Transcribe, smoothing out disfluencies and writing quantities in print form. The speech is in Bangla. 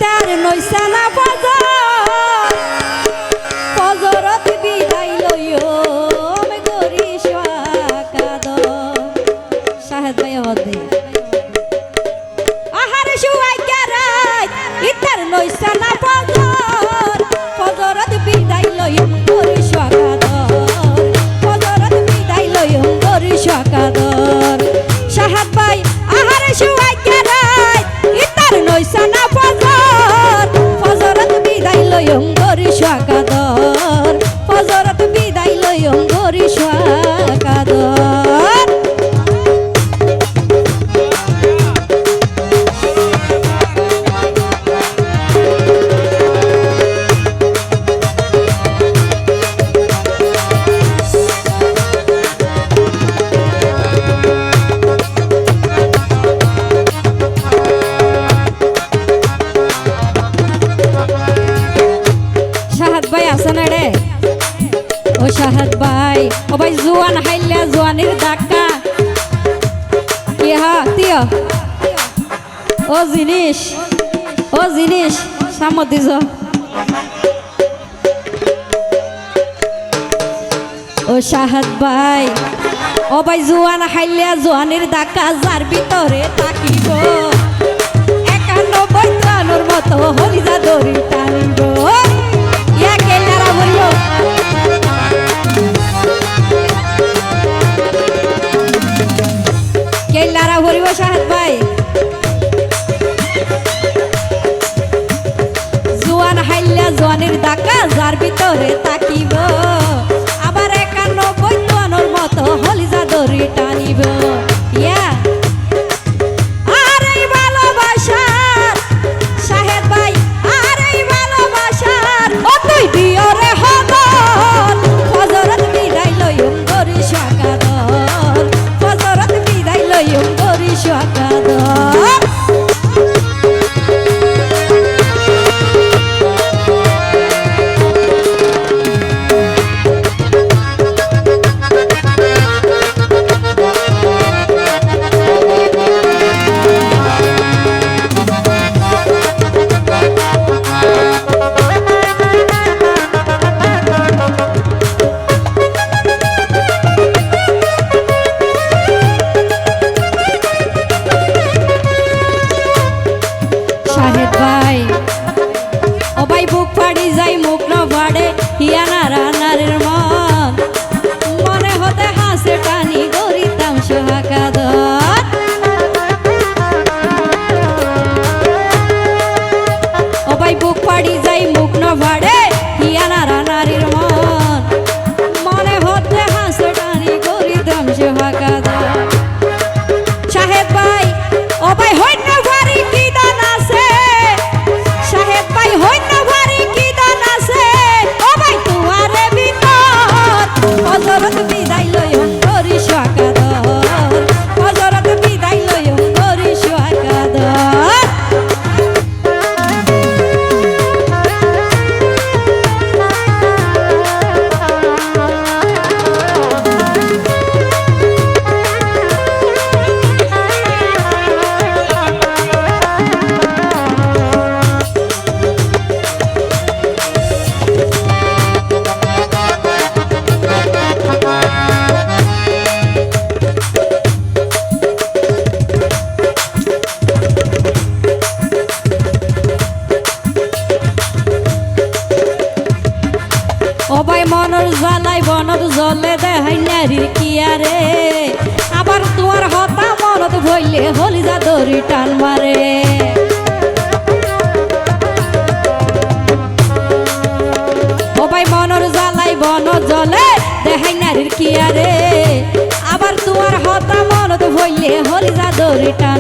ইতার নইসানা ফজর ফজরত বিদায় লইও আমি গরি সাকাদ শাহেদ ভাই আওয়াজে আহারে শুয়াই কারাই ইতার নইসানা ফজর ফজরত বিদায় লইও গরি সাকাদ ফজরত বিদায় লইও গরি সাকাদ শাহেদ ভাই আহারে শুয়াই কারাই ইতার নইসানা ফজর ফজরত বিদায় লইও গরি সাকাদ ফজরত বিদায় লইও গরি সাকাদ ও শাহাদ ভাই ও ভাই জোয়ান হাইলে জোয়ানির ডাক্কা ইহা তিয় ও জিনিস সামত দিছ ও শাহাদ ভাই ও ভাই জোয়ান হাইলে জোয়ানির ডাক্কা যার ভিতরে থাকিব 91 টানোর মতো হলিজা দড়ি টানিব ইয়া কেলারা বললো কেলারা বলিব শাহাদ ভাই জোয়ান হাইলা জোয়ানের ডাকা যার ভিতরে তাকিব আবার 91 টানোর মতো হলিজা দড়ি টানিব ইয়া মনে হতে হাসে টানি গরিতাম সোহাগাদ ও ভাই বুক পাড়ি যাই মুখ ন ভাড়ে হিয়ানারা নারীর মন মনে হতে হাসে টানি গরিতাম সোহাগাদ শাহেদ ভাই ও ভাই হইন ভারি কি দান আছে শাহেদ ভাই হইন ভারি কি দান আছে ও ভাই তোমারে ফজরত বিদায় লইও গরি সাকাদ ফজরত বিদায় লইও গরি সাকাদ সবাই মনের জ্বালাই বনত জলে দেহাই নারীর কিয়ারে আবার তোমার হতা মনত ভইলে হলিজা দড়ি টান মারে সবাই মনের জ্বালাই বনত জলে দেহাই নারীর কিয়ারে আবার তোমার হতা মনত ভইলে হলিজা দড়ি টান